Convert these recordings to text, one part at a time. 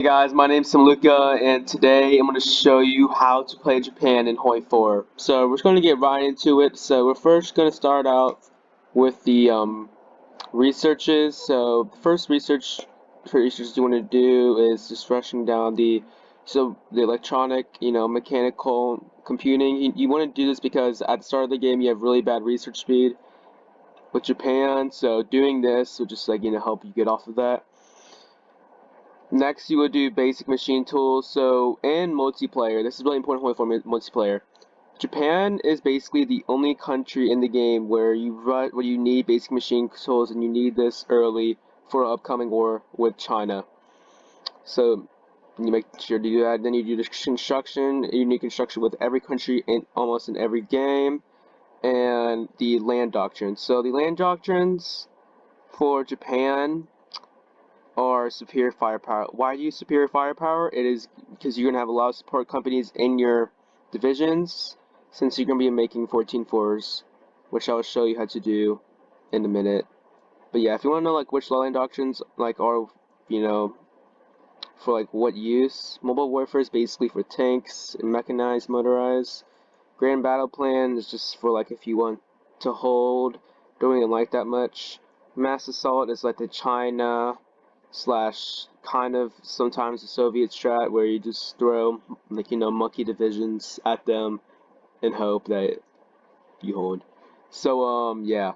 Hey guys, my name's Samluka, and today I'm going to show you how to play Japan in hoi4. So we're just going to get right into it. So we're first going to start out with the researches. So the first research you want to do is just rushing down the electronic, mechanical computing. You want to do this because at the start of the game you have really bad research speed with Japan. So doing this will just help you get off of that. Next, you would do basic machine tools. So, and multiplayer. This is really important for multiplayer. Japan is basically the only country in the game where you need basic machine tools, and you need this early for an upcoming war with China. So, you make sure to do that. Then you do the construction. You need construction with every country in almost in every game, and the land doctrines. So the land doctrines for Japan or superior firepower. Why do you superior firepower? It is because you're going to have a lot of support companies in your divisions, since you're going to be making 14-4s, which I'll show you how to do in a minute. But yeah, if you want to know which land doctrines are, you know, for what use, mobile warfare is basically for tanks and mechanized, motorized. Grand battle plan is just for if you want to hold, don't even like that much. Mass assault is like the China slash kind of sometimes the Soviet strat where you just throw monkey divisions at them and hope that you hold. So yeah.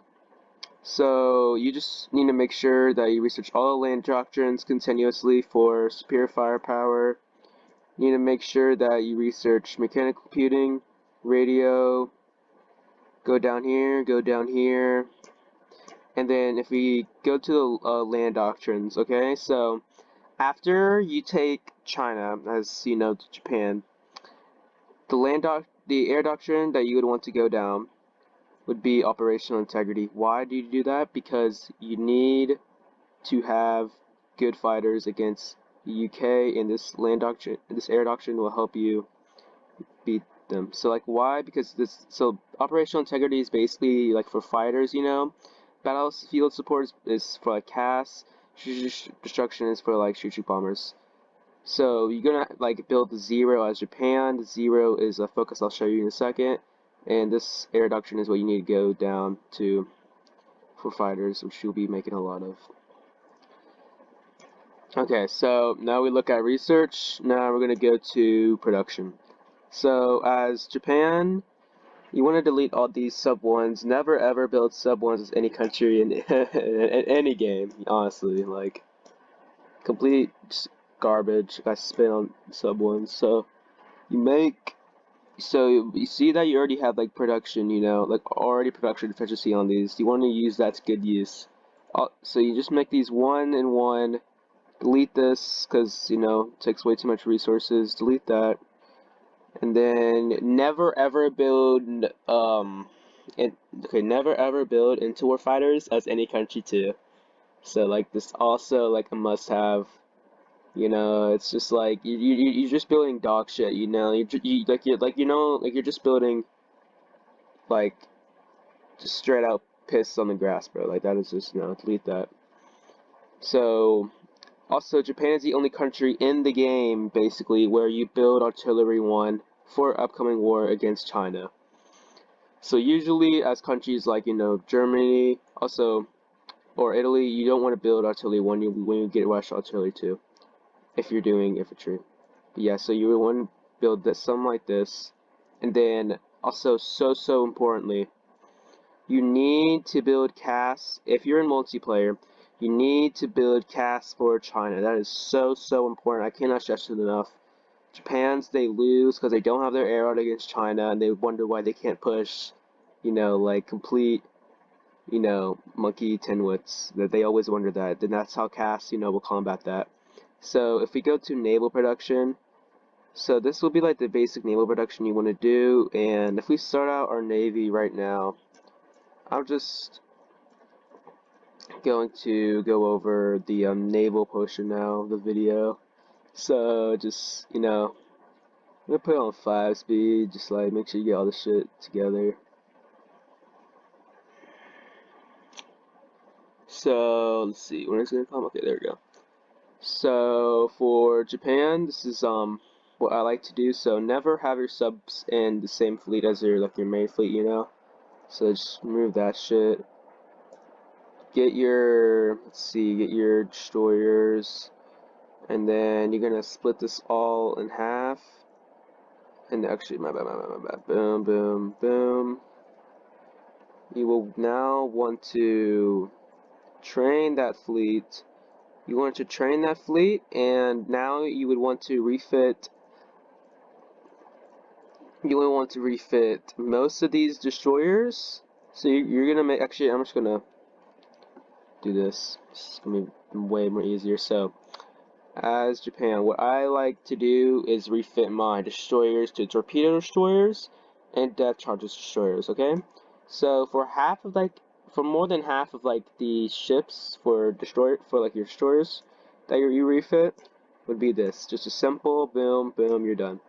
So you just need to make sure that you research all the land doctrines continuously for superior firepower. You need to make sure that you research mechanical computing, radio, go down here, and then if we go to the land doctrines, okay, so after you take China, as you know, to Japan, the air doctrine that you would want to go down would be operational integrity. Why do you do that? Because you need to have good fighters against the UK, and this air doctrine will help you beat them. So why? Because operational integrity is basically for fighters, Battlefield support is for CAS. Destruction is for shoot bombers. So you're gonna build the zero as Japan. The zero is a focus I'll show you in a second, and this air doctrine is what you need to go down to for fighters, which you'll be making a lot of. Okay, so now we look at research. Now we're gonna go to production. So as Japan, you want to delete all these sub ones. Never ever build sub ones as any country in, in any game. Honestly, complete garbage. I spin on sub ones. So you make you see that you already have production. Already production efficiency on these. You want to use that to good use. So you just make these one and one. Delete this because it takes way too much resources. Delete that. And then never ever build never ever build into war fighters as any country too. So this also a must have. It's just you're just building dog shit. You're just building like just straight out piss on the grass, bro. That is just delete that. So also, Japan is the only country in the game, basically, where you build artillery one for upcoming war against China. So usually, as countries like Germany, also or Italy, you don't want to build artillery one when you get Rush artillery two, if you're doing infantry. But yeah, so you would want to build something like this, and then also so importantly, you need to build CAS if you're in multiplayer. You need to build CAS for China. That is so important. I cannot stress it enough. They lose because they don't have their air out against China, and they wonder why they can't push, complete, monkey tinwits. That they always wonder that. Then that's how CAS, will combat that. So if we go to naval production, so this will be the basic naval production you want to do, and if we start out our navy right now, I'm just going to go over the naval portion now of the video. So just I'm gonna put it on 5 speed, just make sure you get all the shit together. So let's see, when it's gonna come. Okay, there we go. So for Japan, this is what I like to do. So never have your subs in the same fleet as your main fleet, you know. So just remove that shit. Get your get your destroyers, and then you're gonna split this all in half. And actually, my bad. Boom, boom, boom. You will now want to train that fleet. You want to train that fleet, and now you would want to refit. You would want to refit most of these destroyers. So you're gonna make. Actually, I'm just gonna do this. It's gonna be way more easier. So, as Japan, what I like to do is refit my destroyers to torpedo destroyers and depth charges destroyers. Okay, so for more than half of the ships for your destroyers that you refit would be this. Just a simple boom, boom, you're done.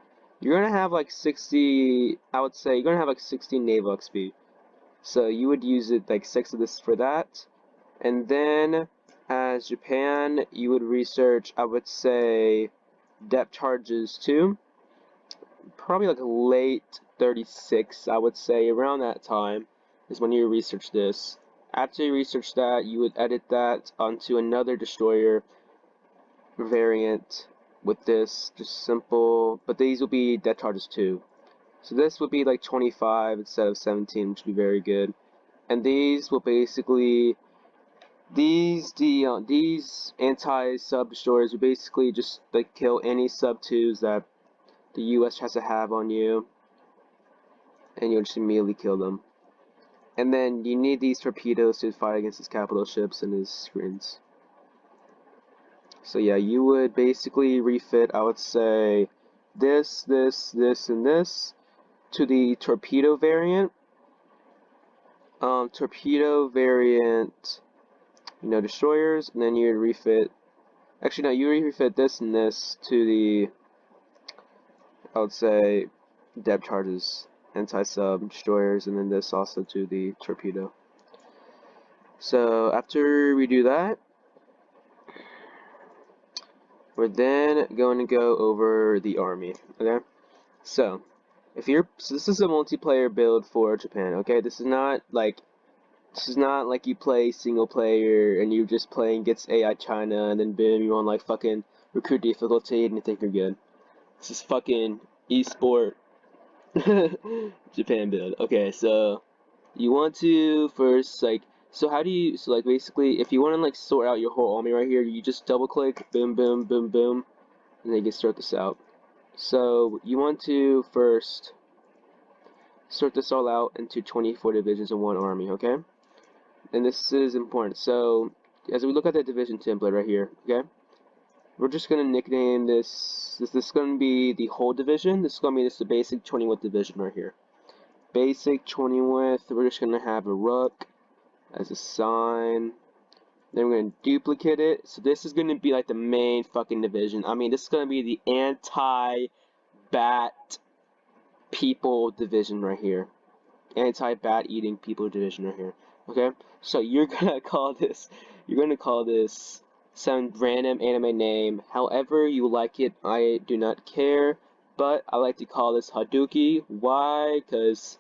You're gonna have like 60. I would say you're gonna have like 60 naval XP. So you would use it like 6 of this for that. And then, as Japan, you would research, I would say, depth charges too. Probably like late 36, I would say, around that time is when you research this. After you research that, you would edit that onto another destroyer variant with this, just simple, but these will be depth charges too. So this would be like 25 instead of 17, which would be very good. And these will basically these anti-sub destroyers will basically just like kill any sub 2s that the U.S. tries to have on you, and you'll just immediately kill them. And then you need these torpedoes to fight against his capital ships and his screens. So yeah, you would basically refit, I would say, this, and this to the torpedo variant. Torpedo variant, destroyers, and then you would refit. Actually, no, you refit this and this to the, I would say, depth charges, anti-sub destroyers, and then this also to the torpedo. So after we do that, we're then going to go over the army. Okay, so this is a multiplayer build for Japan. Okay, this is not like you play single player and you just playing against AI China and then boom, you on like fucking recruit difficulty and you think you're good. This is fucking esport Japan build. Okay, so you want to first basically if you want to sort out your whole army right here, you just double click, boom, boom, boom, boom, and then you can sort this out. So you want to first sort this all out into 24 divisions in one army, okay? And this is important. So as we look at the division template right here, okay? We're just gonna nickname this is gonna be the whole division. This is gonna be just the basic 20th division right here. Basic 20th, we're just gonna have a rook as a sign. Then we're gonna duplicate it. So this is gonna be like the main fucking division. I mean, this is gonna be the anti-bat people division right here. Anti-bat eating people division right here. Okay? So you're gonna call this some random anime name. However you like it, I do not care. But I like to call this Hadouki. Why? Because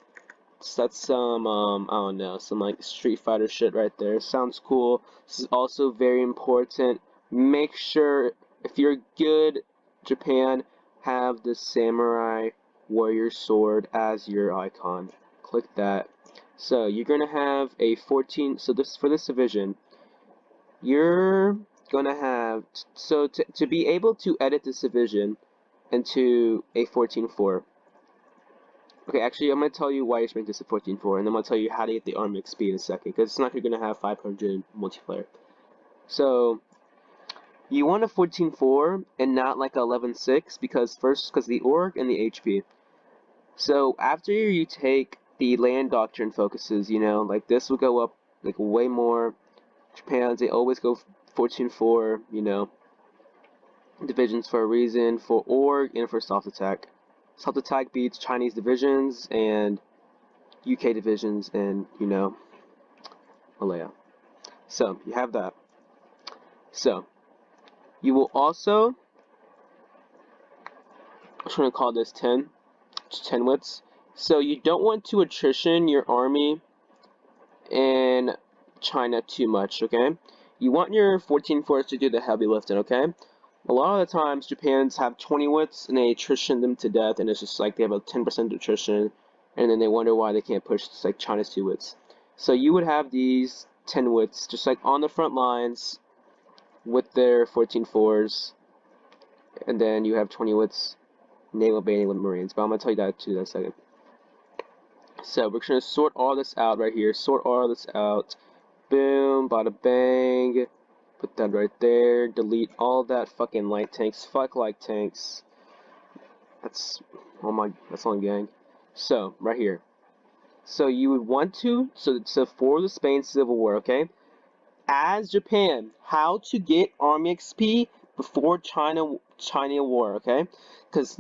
that's some I don't know, some like Street Fighter shit right there. Sounds cool. This is also very important. Make sure if you're good Japan, have the samurai warrior sword as your icon. Click that. So you're gonna have a 14. So this for this division, you're gonna have to be able to edit this division into a 14-4. Okay, actually, I'm going to tell you why you should make this a 14-4, and then I'm going to tell you how to get the army XP in a second, because it's not going to have 500 multiplayer. So, you want a 14-4 and not like a 11-6, because the org and the HP. So, after you take the land doctrine focuses, like this will go up like way more. Japan, they always go 14-4, divisions for a reason, for org and for soft attack. Soft attack beats Chinese divisions and UK divisions and, Malaya. So, you have that. So, You will also, I'm trying to call this 10 wits. So you don't want to attrition your army in China too much, okay? You want your 14 forts to do the heavy lifting, okay? A lot of the times, Japan's have 20 wits and they attrition them to death, and it's just like they have a 10% attrition, and then they wonder why they can't push like China's 2 wits. So you would have these 10 wits just like on the front lines with their 14 fours, and then you have 20 wits naval baiting with Marines. But I'm gonna tell you that too in a second. So we're gonna sort all this out right here. Sort all this out. Boom, bada bang. Put that right there. Delete all that fucking light tanks. Fuck light tanks. That's, oh my, that's on gang. So, right here. So you would want to, so for the Spain Civil War, okay? As Japan, how to get Army XP before China War, okay? Because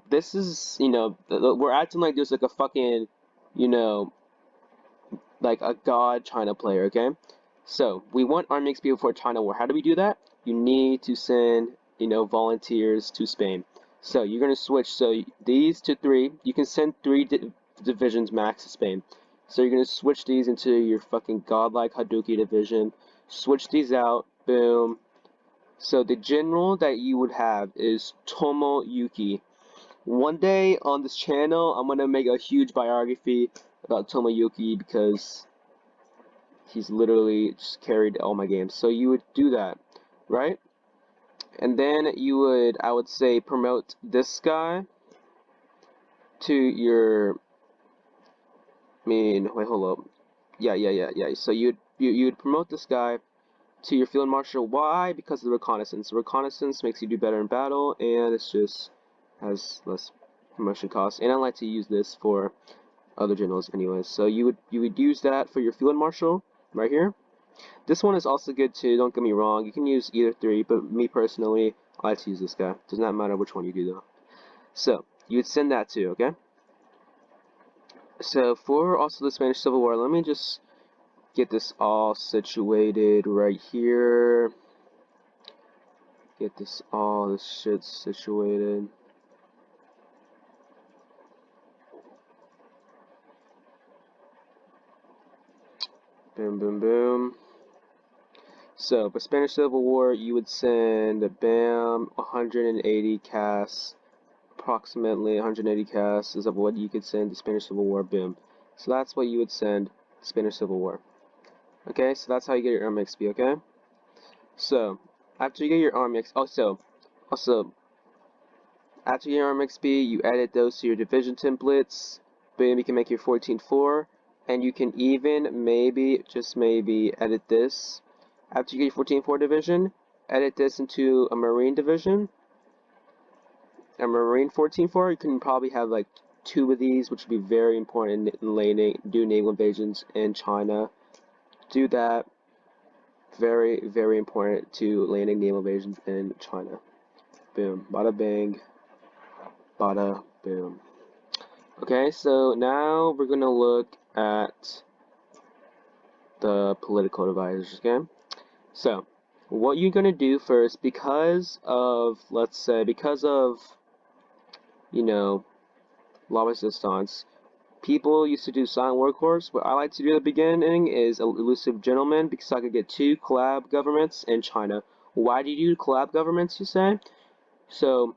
this is, we're acting like there's like a fucking, you know, like a god China player, okay? So we want Army XP before China War. How do we do that? You need to send, volunteers to Spain. So you're gonna switch. So these to 3. You can send 3 divisions max to Spain. So you're gonna switch these into your fucking godlike Hadoukei division. Switch these out. Boom. So the general that you would have is Tomoyuki. One day on this channel, I'm gonna make a huge biography about Tomoyuki because he's literally just carried all my games. So you would do that, right? And then you would, I would say, promote this guy to your, wait, hold up. Yeah. So you'd promote this guy to your field marshal. Why? Because of the reconnaissance. Reconnaissance makes you do better in battle, and it's just has less promotion costs. And I like to use this for other generals, anyways. So you would use that for your field marshal right here. This one is also good too, don't get me wrong. You can use either 3, but me personally, I like to use this guy. Does not matter which one you do though. So, you would send that too, okay? So, for also the Spanish Civil War, let me just get this all situated right here. Get this shit situated. Boom, boom, boom. So, for Spanish Civil War, you would send, bam, 180 casts. Approximately 180 casts is what you could send to Spanish Civil War, boom. So that's what you would send to Spanish Civil War. Okay, so that's how you get your Army XP, okay? So, after you get your Army XP, also, after you get your Army XP, you edit those to your division templates, boom, you can make your 14-4, and you can even, maybe, just maybe, edit this. After you get your 14-4 division, edit this into a Marine division, a Marine 14-4, you can probably have like 2 of these, which would be very important in do naval invasions in China. Do that. Very, very important to landing naval invasions in China. Boom. Bada bang. Bada boom. Okay, so now we're going to look at the political advisors, okay? So, what you're going to do first, because of, let's say, law resistance, people used to do silent workhorse. What I like to do at the beginning is elusive gentleman because I could get 2 collab governments in China. Why do you do collab governments, you say? So,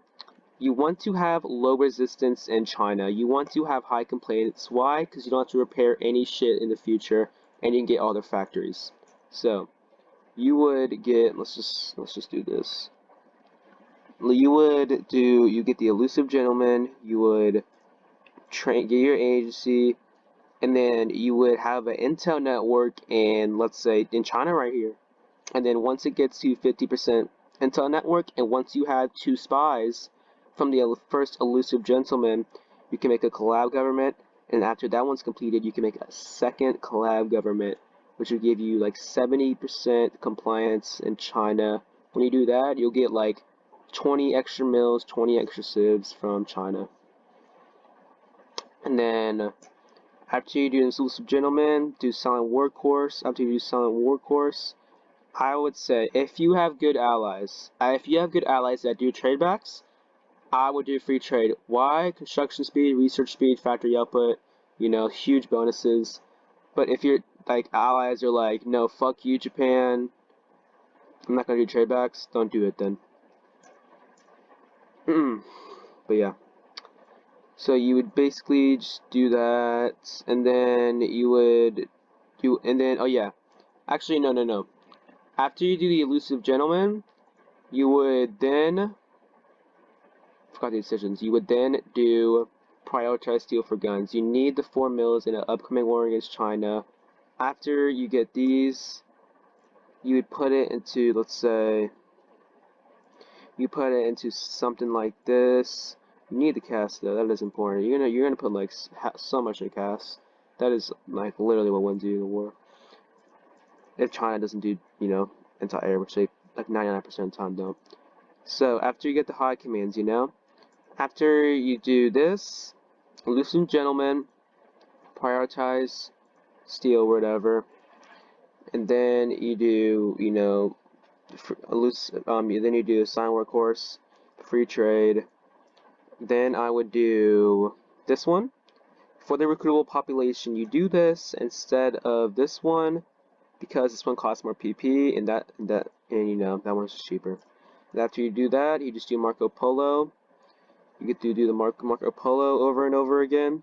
you want to have low resistance in China. You want to have high complaints. Why? Because you don't have to repair any shit in the future and you can get all their factories. So, you would get, let's just do this. You get the elusive gentleman, you would get your agency, and then you would have an intel network in, let's say, in China right here. And then once it gets to 50% intel network, and once you have 2 spies from the first elusive gentleman, you can make a collab government, and after that one's completed, you can make a second collab government, which will give you like 70% compliance in China. When you do that, you'll get like 20 extra mils, 20 extra civs from China. And then after you do elusive gentleman, do silent war course. After you do silent war course, I would say if you have good allies, that do tradebacks, I would do free trade. Why? Construction speed, research speed, factory output, huge bonuses. But if your like allies are like, no, fuck you, Japan, I'm not gonna do tradebacks, don't do it then. But yeah. So you would basically just do that, and then you would oh yeah. Actually, no. After you do the elusive gentleman, you would then, forgot the decisions, you would then do prioritize steel for guns. You need the 4 mils in an upcoming war against China. After you get these, you would put it into, let's say, you put it into something like this. You need the cast though, that is important. You're gonna put like so much in cast. That is like literally what wins you the war. If China doesn't do, anti-air, which they like 99% of the time don't. So after you get the high commands, after you do this, loosen gentlemen, prioritize steel, whatever, and then you do, then you do assign workhorse, free trade. Then I would do this one. For the recruitable population, you do this instead of this one because this one costs more PP and that one's just cheaper. And after you do that, you just do Marco Polo. You get to do the Marco Polo over and over again,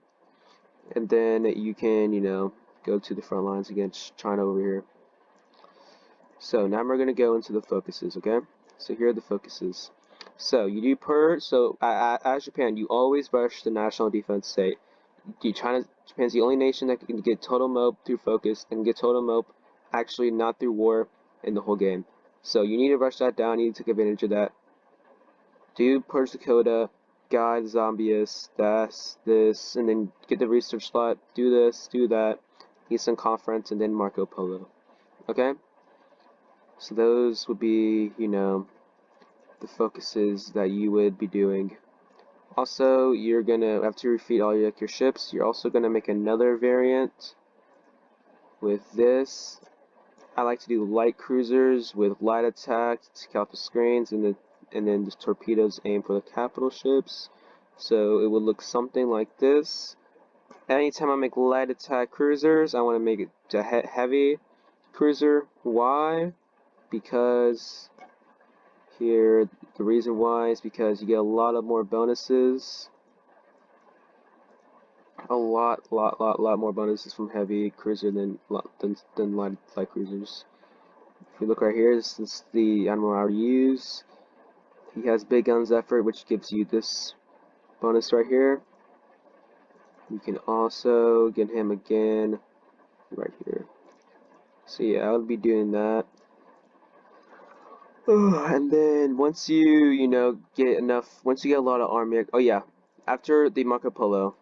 and then you can go to the front lines against China over here. So now we're gonna go into the focuses, okay? So here are the focuses. So you do as Japan, you always rush the national defense state. Japan's the only nation that can get total mope through focus and get total mope actually not through war in the whole game. So you need to rush that down. You need to take advantage of that. Do Purge Dakota, guide Zombius, this, and then get the research slot. Do this, do that. Eastern Conference, and then Marco Polo. Okay? So those would be, the focuses that you would be doing. Also, you're gonna, after you refeed all your ships, you're also gonna make another variant with this. I like to do light cruisers with light attack to take out the screens, and then the torpedoes aim for the capital ships. So it would look something like this. Anytime I make light attack cruisers, I want to make it a heavy cruiser. Why? Because here, the reason why is because you get a lot of more bonuses. A lot more bonuses from heavy cruiser than light cruisers. If you look right here, this is the admiral I would use. He has big guns effort, which gives you this bonus right here. You can also get him again right here. So yeah, I would be doing that. And then once you get enough, once you get a lot of army, oh yeah, after the Marco Polo,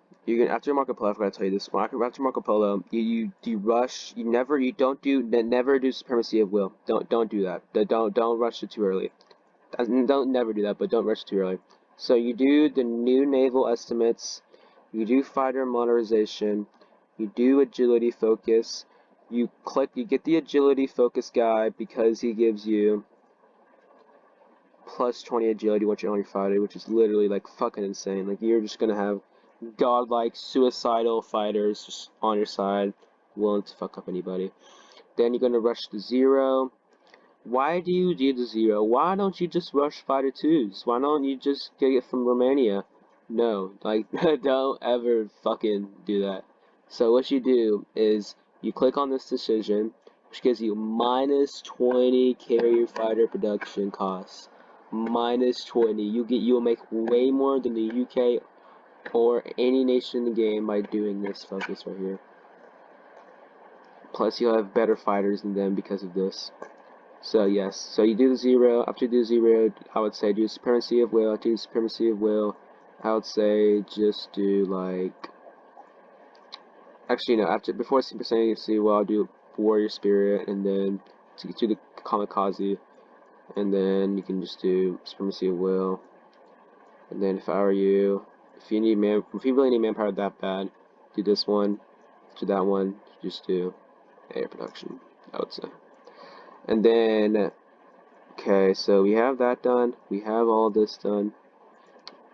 after Marco Polo, I forgot to tell you this. After Marco Polo, you rush. Never do supremacy of will. Don't do that. Don't rush it too early. Don't never do that, but don't rush too early. So you do the new naval estimates. You do fighter modernization. You do agility focus. You get the agility focus guy because he gives you plus 20 agility once you're on your fighter, which is literally like fucking insane. Like you're just gonna have godlike suicidal fighters just on your side, willing to fuck up anybody. Then you're gonna rush the 0. Why do you do the 0? Why don't you just rush fighter 2s? Why don't you just get it from Romania? No, like don't ever fucking do that. So what you do is you click on this decision, which gives you minus 20 carrier fighter production costs. Minus 20. You'll make way more than the UK or any nation in the game by doing this focus right here. Plus you'll have better fighters than them because of this. So yes, so you do the 0. After you do 0, I would say do supremacy of will. After you do supremacy of will, I would say just do like, actually no, before supremacy of will, I'll do warrior spirit, and then to get to the kamikaze, and then you can just do supremacy of will. And then if I were you, if you really need manpower that bad, do this one. To that one, just do air production, I would say. And then, okay, so we have that done. We have all this done.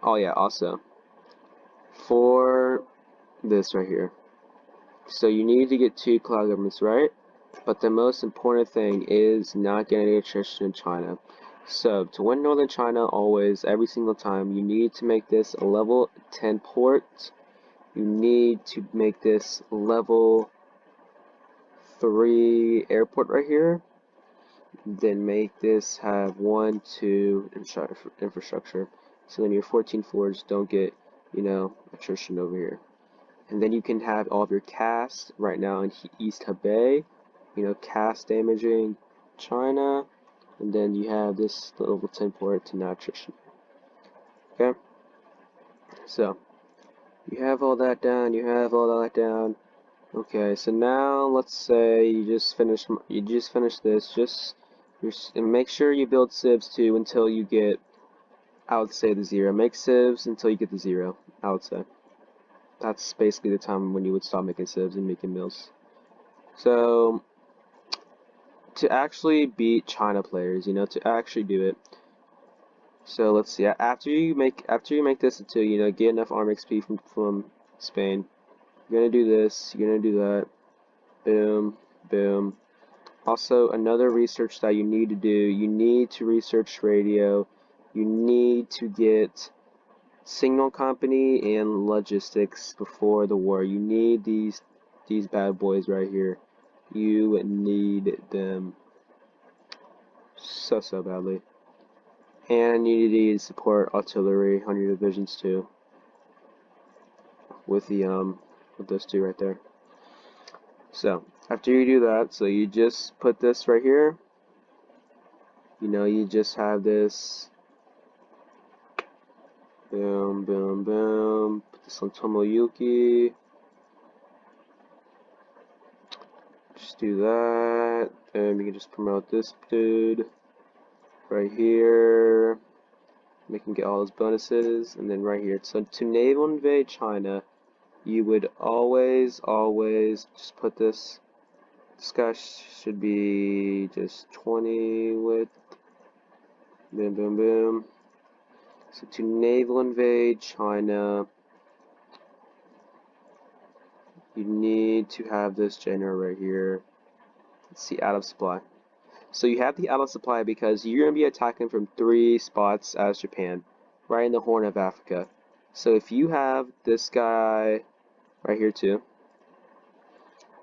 Oh yeah, also, for this right here. So you need to get 2 cloud governments, right? But the most important thing is not getting attrition in China. So to win Northern China, always, every single time, you need to make this a level 10 port. You need to make this level 3 airport right here. Then make this have 1, 2 infrastructure. So then your 14 floors don't get, attrition over here. And then you can have all of your cast right now in East Hebei, cast damaging China, and then you have this level 10 port to not attrition. Okay, so you have all that down. You have all that down. Okay, so now let's say you just finish this. And make sure you build civs too until you get, I would say, the 0. Make civs until you get the 0. I would say that's basically the time when you would stop making civs and making mills. So to actually beat China players, to actually do it. So let's see. After you make this until get enough arm XP from Spain, you're gonna do this. You're gonna do that. Boom, boom. Also, another research that you need to do. You need to research radio. You need to get signal company and logistics before the war. You need these bad boys right here. You need them so badly. And you need to support artillery on your divisions too. With those 2 right there. So after you do that, so you just put this right here. You just have this. Boom, boom, boom. Put this on Tomoyuki. Just do that. And we can just promote this dude right here. Make him get all his bonuses. And then right here. So to naval invade China, you would always just put this. This guy should be just 20 width. Boom, boom, boom. So to naval invade China, you need to have this general right here. Let's see, out of supply. So you have the out of supply because you're going to be attacking from 3 spots as Japan, right in the Horn of Africa. So if you have this guy right here too,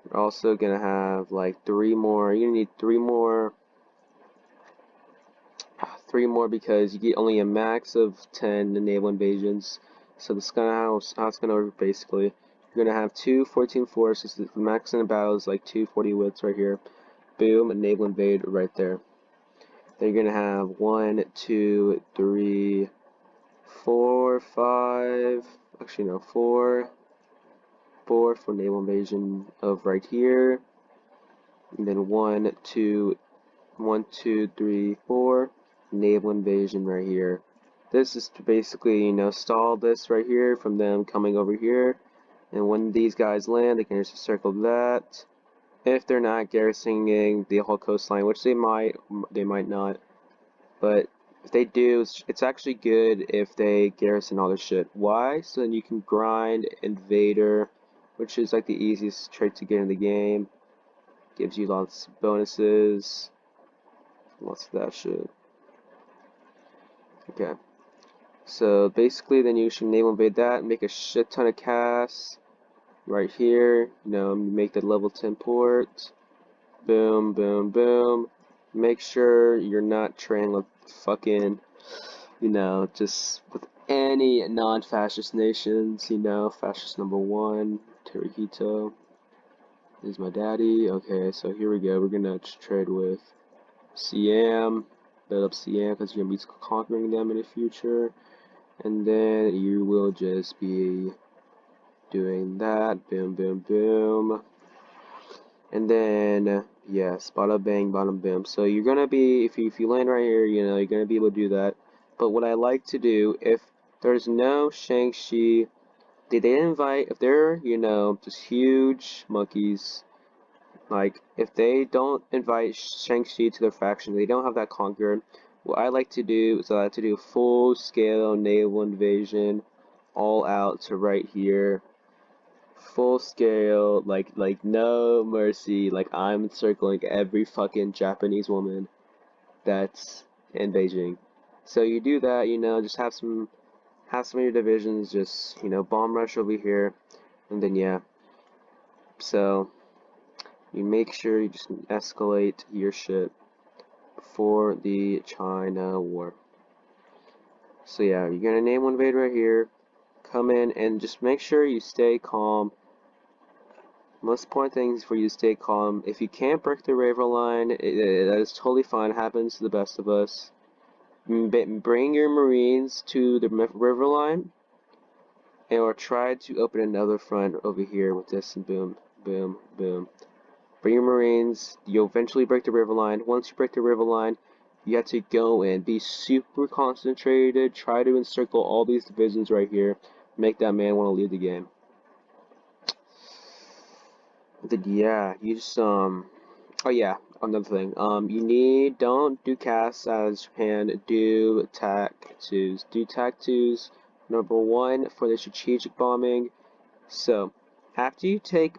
you're also going to have like 3 more. You're going to need 3 more. 3 more because you get only a max of 10 naval invasions. So this is kind of how it's going to work basically. You're going to have 2 14 forces. The max in the battle is like 2 40 widths right here. Boom, a naval invade right there. Then you're going to have 1, 2, 3, 4, 5. Actually, no, 4. 4 for naval invasion of right here. And then 1, 2, 3, 4. Naval invasion right here. This is to basically, stall this right here from them coming over here. And when these guys land, they can just circle that. If they're not garrisoning the whole coastline, which they might not. But if they do, it's actually good if they garrison all their shit. Why? So then you can grind Invader, which is like the easiest trait to get in the game. Gives you lots of bonuses. Lots of that shit. Okay. So basically then you should naval invade that, make a shit ton of casts right here. Make the level 10 port. Boom, boom, boom. Make sure you're not trading with fucking, just with any non-fascist nations, fascist number 1, Terihito is my daddy. Okay, so here we go. We're gonna trade with Siam, build up Siam because you're gonna be conquering them in the future. And then you will just be doing that. Boom, boom, boom. And then, yes, bada bang, bada boom. So you're going to be, if you land right here, you're going to be able to do that. But what I like to do, if there's no Shang-Chi, if they're, just huge monkeys, Like, if they don't invite Shang-Chi to their faction, they don't have that conquered, what I like to do is I like to do full-scale naval invasion, all out to right here, full-scale, like no mercy, like I'm encircling every fucking Japanese woman that's in Beijing. So you do that, just have some of your divisions just, bomb rush over here, and then yeah. So you make sure you just escalate your shit before the China war. So yeah, you're gonna name one invade right here, come in and just make sure you stay calm. Most important thing is for you to stay calm. If you can't break the river line, that is totally fine. It happens to the best of us. Bring your Marines to the river line, or try to open another front over here with this, and boom, boom, boom. Bring your Marines, you'll eventually break the river line. Once you break the river line, you have to go and be super concentrated, try to encircle all these divisions right here, make that man want to leave the game. Then yeah, you just, oh yeah, another thing, don't do casts as Japan, do TAC 2s. Do TAC 2s, number one, for the strategic bombing. So, after you take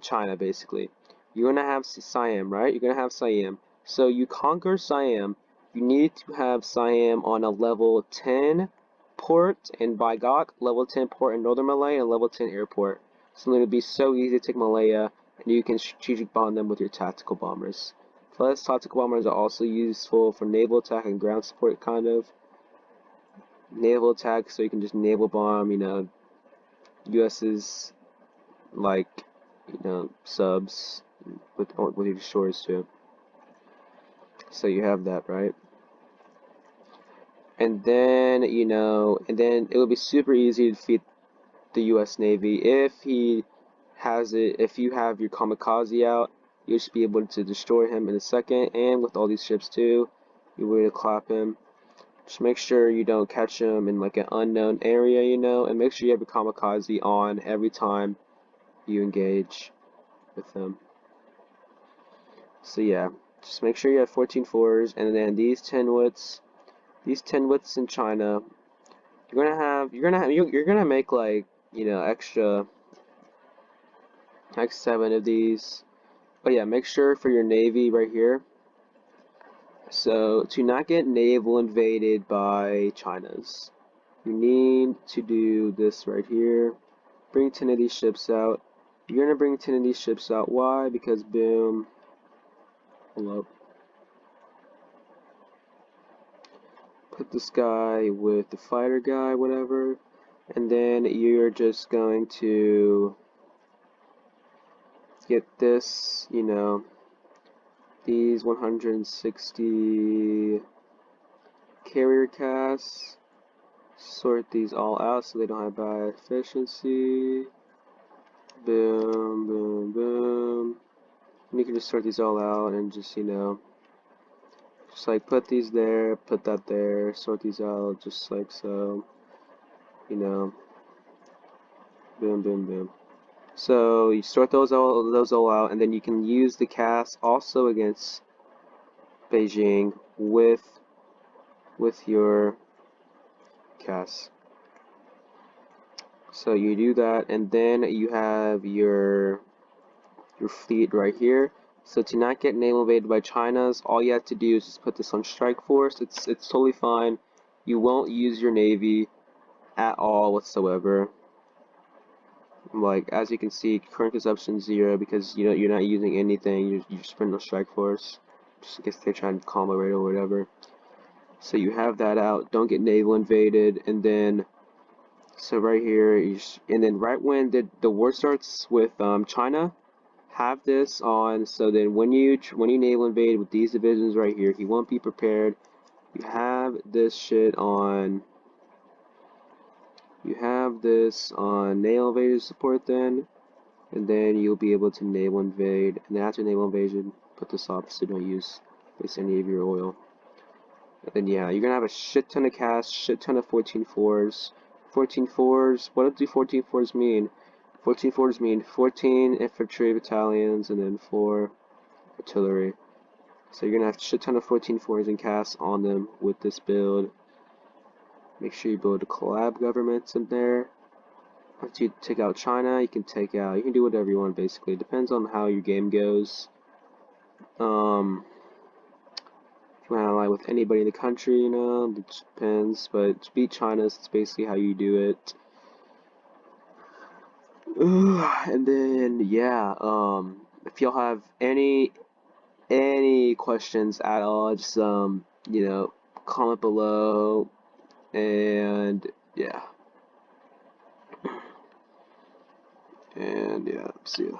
China, basically, you're going to have Siam, right? You're going to have Siam. So, you conquer Siam, you need to have Siam on a level 10 port in Baigok, level 10 port in Northern Malaya, and level 10 airport. So, it would be so easy to take Malaya, and you can strategic bomb them with your tactical bombers. Plus, tactical bombers are also useful for naval attack and ground support, kind of. Naval attack, so you can just naval bomb, US's like subs with your destroyers too. So you have that, right? And then it would be super easy to defeat the US Navy if he has it. If you have your kamikaze out, you should be able to destroy him in a second. And with all these ships too, you will clap him. Just make sure you don't catch him in like an unknown area, and make sure you have your kamikaze on every time you engage with them. So yeah, just make sure you have 14 fours, and then these 10 wits in China, you're gonna make like, extra, like 7 of these. But yeah, make sure for your navy right here. So to not get naval invaded by China's, you need to do this right here. Bring 10 of these ships out. You're gonna bring 10 of these ships out. Why? Because boom. Hold up. Put this guy with the fighter guy, whatever, and then you're just going to get this, these 160 carrier casts, sort these all out so they don't have bad efficiency, boom, boom, boom, and you can just sort these all out and just, just like put these there, put that there, sort these out just like so, boom, boom, boom. So you sort those all out, and then you can use the cast also against Beijing with your cast. So you do that, and then you have your fleet right here. So to not get naval invaded by China's, all you have to do is just put this on strike force. It's totally fine. You won't use your navy at all whatsoever. Like, as you can see, current consumption 0 because you're not using anything. You're just putting on strike force, just in case they're trying to combo raid or whatever. So you have that out. Don't get naval invaded, and then so right here, and then right when the war starts with China, have this on. So then when you naval invade with these divisions right here, he won't be prepared. You have this shit on. You have this on naval invasion support then. And then you'll be able to naval invade, and then after naval invasion, put this off so don't waste any of your oil. And then yeah, you're gonna have a shit ton of casts, shit ton of 14 fours. 14 fours, what do 14 fours mean? 14 forwards mean 14 infantry battalions and then 4 artillery. So you're gonna have a shit ton of 14 forwards and casts on them with this build. Make sure you build a collab governments in there. Once you take out China, you can do whatever you want basically. It depends on how your game goes. If you want to ally with anybody in the country, you know, it depends. But to beat China, it's basically how you do it. And then yeah, if y'all have any questions at all, just you know, comment below, and yeah, see ya.